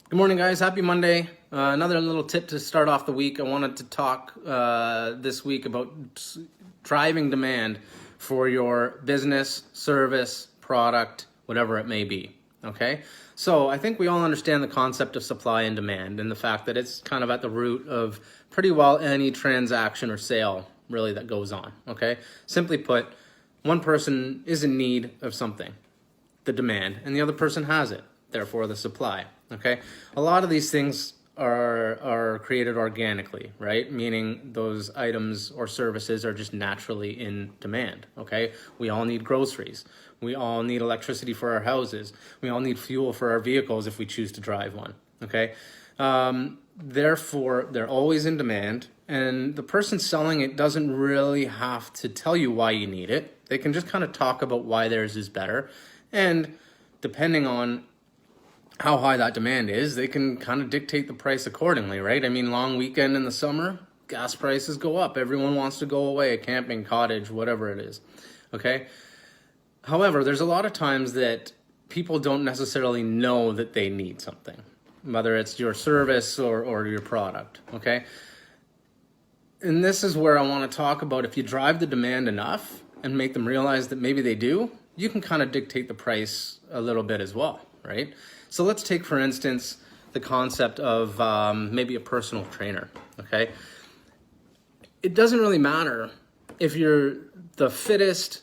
Good morning, guys. Happy Monday. Another little tip to start off the week. I wanted to talk this week about driving demand for your business, service, product, whatever it may be. Okay? So I think we all understand the concept of supply and demand and the fact that it's kind of at the root of pretty well any transaction or sale really that goes on. Okay? Simply put, one person is in need of something, the demand, and the other person has it, therefore the supply. Okay, a lot of these things are created organically, right? Meaning those items or services are just naturally in demand. Okay, we all need groceries, we all need electricity for our houses, we all need fuel for our vehicles if we choose to drive one. Okay, therefore they're always in demand, and the person selling it doesn't really have to tell you why you need it. They can just kind of talk about why theirs is better, and depending on how high that demand is, they can kind of dictate the price accordingly, right? I mean, long weekend in the summer, gas prices go up. Everyone wants to go away, camping, cottage, whatever it is, okay? However, there's a lot of times that people don't necessarily know that they need something, whether it's your service or your product, okay? And this is where I want to talk about if you drive the demand enough and make them realize that maybe they do, you can kind of dictate the price a little bit as well, right? So let's take, for instance, the concept of maybe a personal trainer, okay? It doesn't really matter if you're the fittest,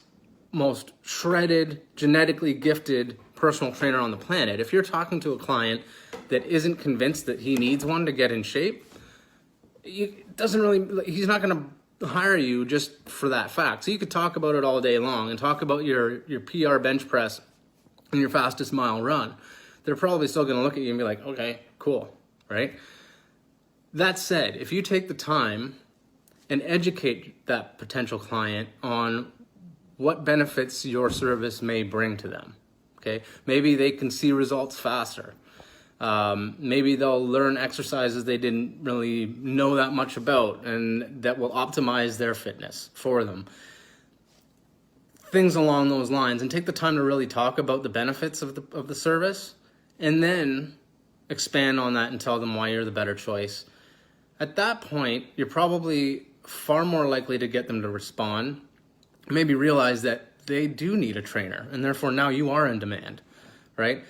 most shredded, genetically gifted personal trainer on the planet. If you're talking to a client that isn't convinced that he needs one to get in shape, he's not going to hire you just for that fact. So you could talk about it all day long and talk about your PR bench press and your fastest mile run. They're probably still going to look at you and be like, okay, cool, right? That said, if you take the time and educate that potential client on what benefits your service may bring to them, okay? Maybe they can see results faster. Maybe they'll learn exercises they didn't really know that much about and that will optimize their fitness for them. Things along those lines, and take the time to really talk about the benefits of the service, and then expand on that and tell them why you're the better choice. At that point, you're probably far more likely to get them to respond, maybe realize that they do need a trainer, and therefore now you are in demand, right?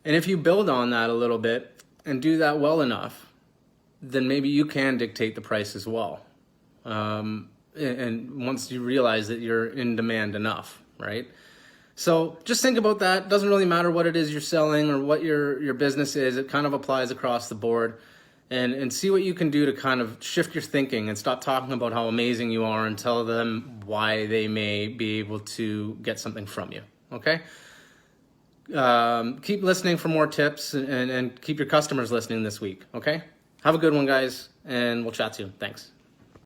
And if you build on that a little bit and do that well enough, then maybe you can dictate the price as well. And once you realize that you're in demand enough, right? So just think about that. Doesn't really matter what it is you're selling or what your business is. It kind of applies across the board. And see what you can do to kind of shift your thinking and stop talking about how amazing you are and tell them why they may be able to get something from you, okay? Keep listening for more tips and keep your customers listening this week, okay? Have a good one, guys, and we'll chat soon. Thanks.